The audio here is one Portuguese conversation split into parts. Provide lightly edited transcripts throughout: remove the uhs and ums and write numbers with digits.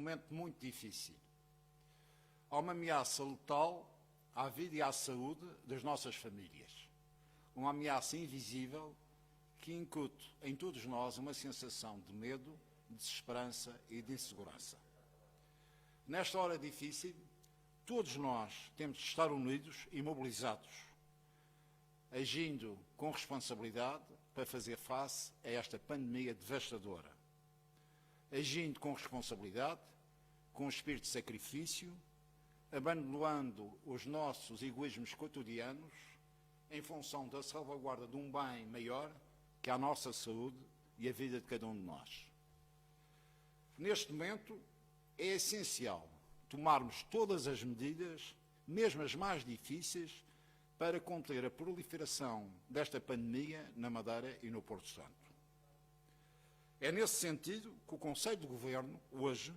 momento muito difícil. Há uma ameaça letal à vida e à saúde das nossas famílias. Uma ameaça invisível que incute em todos nós uma sensação de medo, de desesperança e de insegurança. Nesta hora difícil, todos nós temos de estar unidos e mobilizados, agindo com responsabilidade para fazer face a esta pandemia devastadora. Agindo com responsabilidade, com espírito de sacrifício, abandonando os nossos egoísmos cotidianos em função da salvaguarda de um bem maior que é a nossa saúde e a vida de cada um de nós. Neste momento, é essencial tomarmos todas as medidas, mesmo as mais difíceis, para conter a proliferação desta pandemia na Madeira e no Porto Santo. É nesse sentido que o Conselho de Governo, hoje,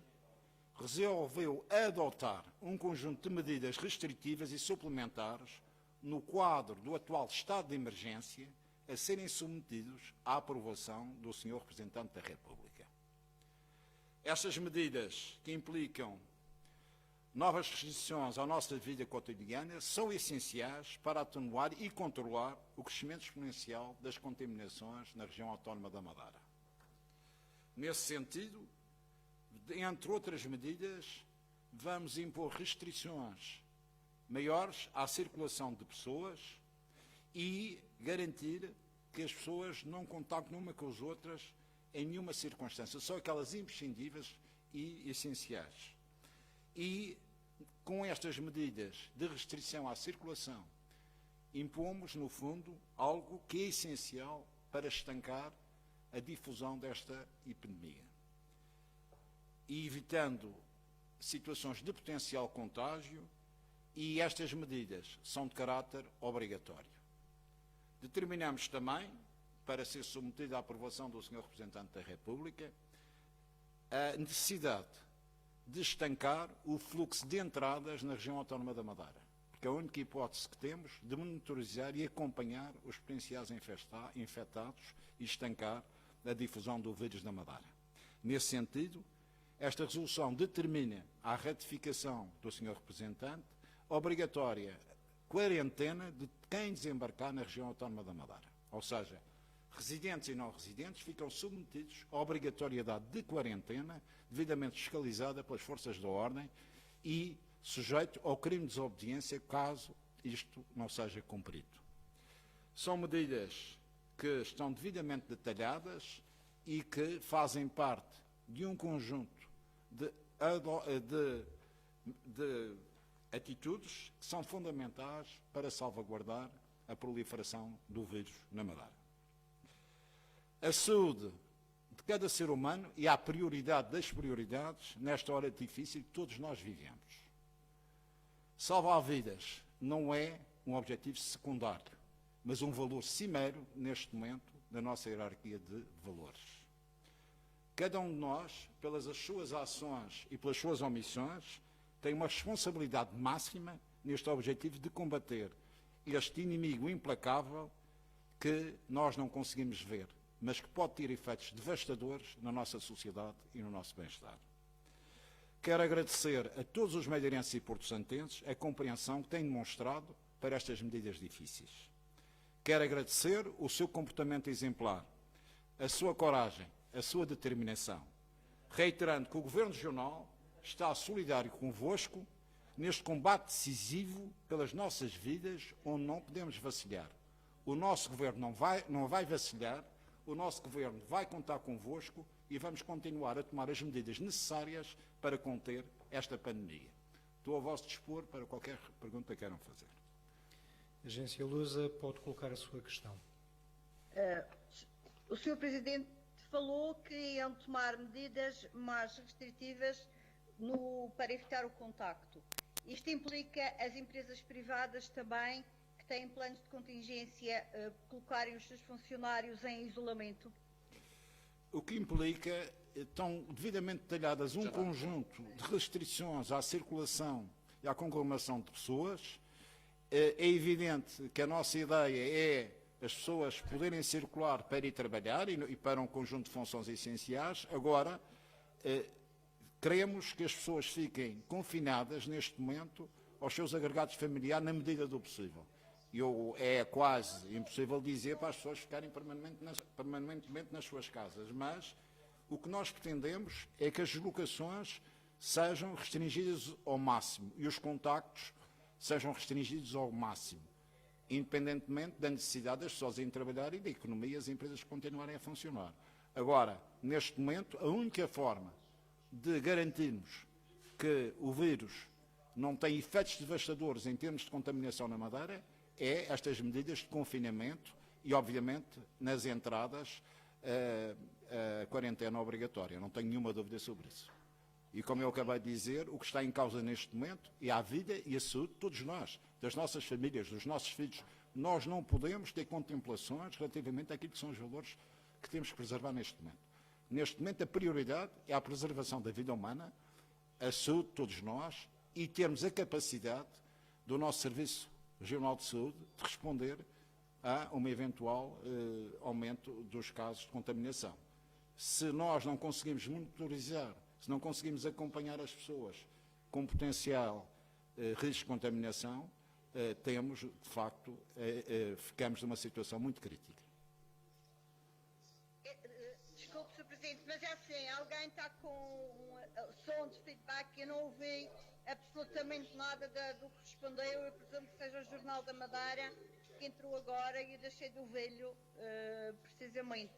resolveu adotar um conjunto de medidas restritivas e suplementares no quadro do atual estado de emergência a serem submetidos à aprovação do Sr. Representante da República. Estas medidas, que implicam novas restrições à nossa vida cotidiana, são essenciais para atenuar e controlar o crescimento exponencial das contaminações na região autónoma da Madeira. Nesse sentido, entre outras medidas, vamos impor restrições maiores à circulação de pessoas e garantir que as pessoas não contactem uma com as outras em nenhuma circunstância, só aquelas imprescindíveis e essenciais. E, com estas medidas de restrição à circulação, impomos, no fundo, algo que é essencial para estancar a difusão desta epidemia. E evitando situações de potencial contágio, e estas medidas são de caráter obrigatório. Determinamos também, para ser submetida à aprovação do Sr. Representante da República, a necessidade de estancar o fluxo de entradas na região autónoma da Madeira, porque é a única hipótese que temos de monitorizar e acompanhar os potenciais infectados e estancar a difusão do vírus na Madeira. Nesse sentido, esta resolução determina a ratificação do Sr. Representante obrigatória quarentena de quem desembarcar na região autónoma da Madeira. Ou seja, residentes e não residentes ficam submetidos à obrigatoriedade de quarentena devidamente fiscalizada pelas forças da ordem e sujeito ao crime de desobediência caso isto não seja cumprido. São medidas que estão devidamente detalhadas e que fazem parte de um conjunto de atitudes que são fundamentais para salvaguardar a proliferação do vírus na Madeira. A saúde de cada ser humano e a prioridade das prioridades nesta hora difícil que todos nós vivemos. Salvar vidas não é um objetivo secundário, mas um valor cimeiro neste momento da nossa hierarquia de valores. Cada um de nós, pelas suas ações e pelas suas omissões, tem uma responsabilidade máxima neste objetivo de combater este inimigo implacável que nós não conseguimos ver, mas que pode ter efeitos devastadores na nossa sociedade e no nosso bem-estar. Quero agradecer a todos os madeirenses e porto-santenses a compreensão que têm demonstrado para estas medidas difíceis. Quero agradecer o seu comportamento exemplar, a sua coragem, a sua determinação, reiterando que o Governo Regional está solidário convosco neste combate decisivo pelas nossas vidas, onde não podemos vacilar. O nosso Governo não vai vacilar, o nosso Governo vai contar convosco e vamos continuar a tomar as medidas necessárias para conter esta pandemia. Estou a vosso dispor para qualquer pergunta que queiram fazer. Agência Lusa, pode colocar a sua questão. O Sr. Presidente falou que iam tomar medidas mais restritivas para evitar o contacto. Isto implica as empresas privadas também, que têm planos de contingência, colocarem os seus funcionários em isolamento? O que implica, estão devidamente detalhadas um conjunto de restrições à circulação e à conglomeração de pessoas. É evidente que a nossa ideia é as pessoas poderem circular para ir trabalhar e para um conjunto de funções essenciais. Agora, queremos que as pessoas fiquem confinadas neste momento aos seus agregados familiares na medida do possível. É quase impossível dizer para as pessoas ficarem permanentemente nas suas casas, mas o que nós pretendemos é que as deslocações sejam restringidas ao máximo e os contactos sejam restringidos ao máximo, independentemente da necessidade das pessoas irem trabalhar e da economia e as empresas continuarem a funcionar. Agora, neste momento, a única forma de garantirmos que o vírus não tem efeitos devastadores em termos de contaminação na Madeira é estas medidas de confinamento e, obviamente, nas entradas, a quarentena obrigatória. Não tenho nenhuma dúvida sobre isso. E, como eu acabei de dizer, o que está em causa neste momento é a vida e a saúde de todos nós, das nossas famílias, dos nossos filhos. Nós não podemos ter contemplações relativamente àquilo que são os valores que temos que preservar neste momento. Neste momento, a prioridade é a preservação da vida humana, a saúde de todos nós e termos a capacidade do nosso Serviço Regional de Saúde de responder a um eventual aumento dos casos de contaminação. Se nós não conseguimos monitorizar, se não conseguimos acompanhar as pessoas com potencial risco de contaminação, temos, de facto, ficamos numa situação muito crítica. Desculpe, Sr. Presidente, mas é assim, alguém está com som de feedback e eu não ouvi absolutamente nada do que respondeu. Eu presumo que seja o Jornal da Madeira que entrou agora e eu deixei de ouvi-lo precisamente.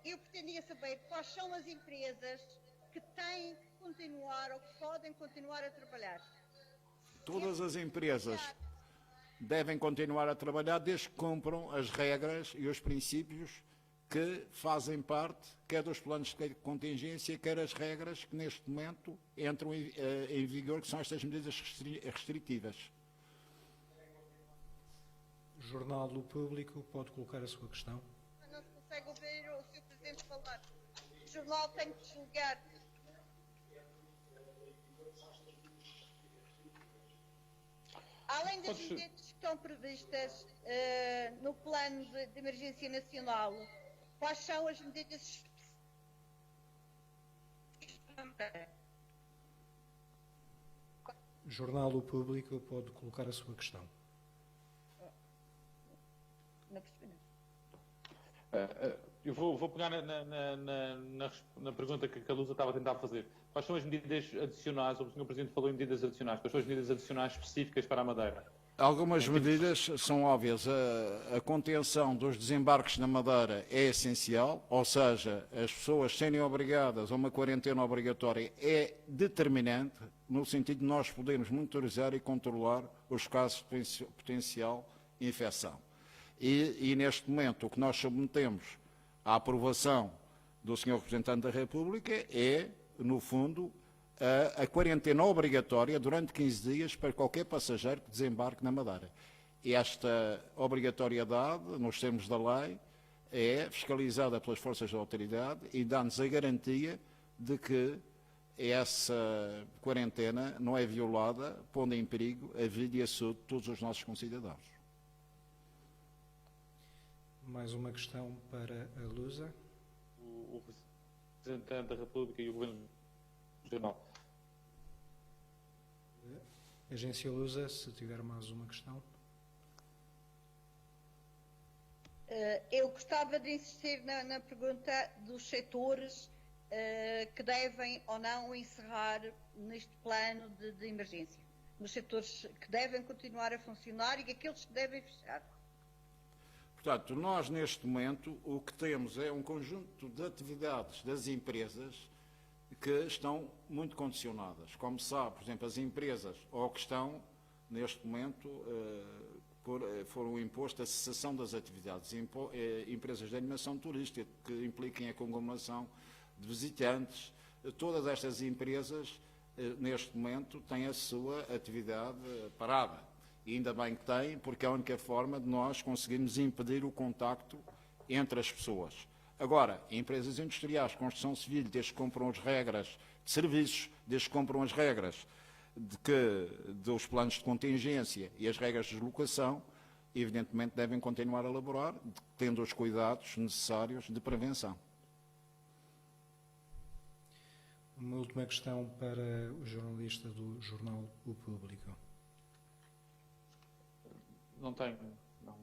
Eu pretendia saber quais são as empresas que têm que continuar ou que podem continuar a trabalhar. Todas as empresas devem continuar a trabalhar desde que cumpram as regras e os princípios que fazem parte, quer dos planos de contingência, quer as regras que neste momento entram em vigor, que são estas medidas restritivas. Jornal do Público, pode colocar a sua questão. Não se consegue ouvir o Sr. Presidente falar. O jornal tem que desligar. Além das medidas que estão previstas no plano de emergência nacional, quais são as medidas Jornal do Público, pode colocar a sua questão. Não percebi, não. Eu vou pegar na pergunta que a Lusa estava a tentar fazer. Quais são as medidas adicionais, ou o Sr. Presidente falou em medidas adicionais, quais são as medidas adicionais específicas para a Madeira? Algumas medidas são óbvias. A contenção dos desembarques na Madeira é essencial, ou seja, as pessoas serem obrigadas a uma quarentena obrigatória é determinante, no sentido de nós podermos monitorizar e controlar os casos de potencial infecção. E neste momento o que nós submetemos à aprovação do Sr. Representante da República é, no fundo, a quarentena obrigatória durante 15 dias para qualquer passageiro que desembarque na Madeira. E esta obrigatoriedade, nos termos da lei, é fiscalizada pelas forças da autoridade e dá-nos a garantia de que essa quarentena não é violada, pondo em perigo a vida e a saúde de todos os nossos concidadãos. Mais uma questão para a Lusa. O Representante da República e o Governo Regional. Agência Lusa, se tiver mais uma questão. Eu gostava de insistir na pergunta dos setores que devem ou não encerrar neste plano de emergência. Nos setores que devem continuar a funcionar e aqueles que devem fechar. Portanto, nós neste momento o que temos é um conjunto de atividades das empresas que estão muito condicionadas. Como sabe, por exemplo, as empresas ou que estão, neste momento, foram impostas a cessação das atividades. Empresas de animação turística, que impliquem a conglomeração de visitantes. Todas estas empresas, neste momento, têm a sua atividade parada. E ainda bem que têm, porque é a única forma de nós conseguirmos impedir o contacto entre as pessoas. Agora, empresas industriais, construção civil, desde que cumpram as regras de serviços, desde que cumpram as regras dos planos de contingência e as regras de deslocação, evidentemente devem continuar a elaborar, tendo os cuidados necessários de prevenção. Uma última questão para o jornalista do jornal O Público. Não tenho. Não.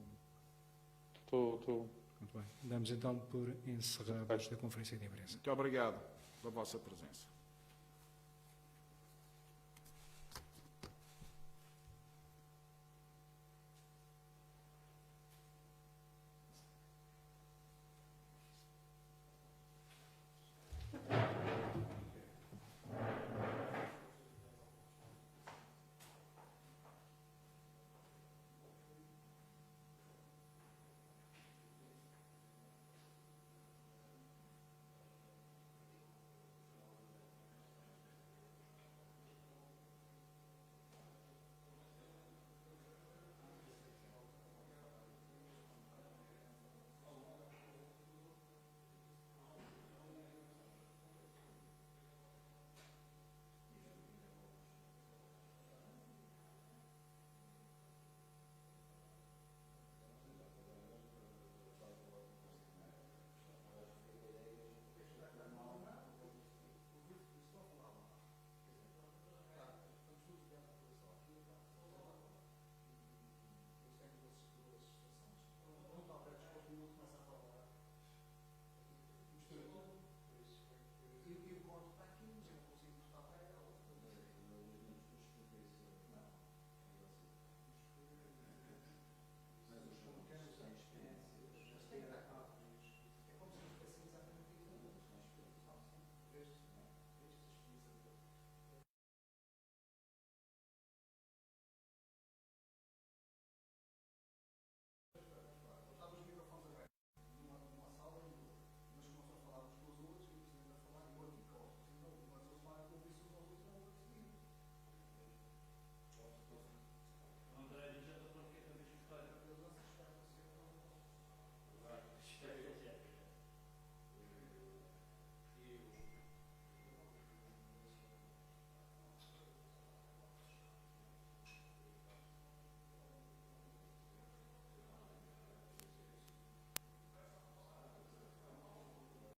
Estou. Muito bem. Damos então por encerrada esta conferência de imprensa. Muito obrigado pela vossa presença.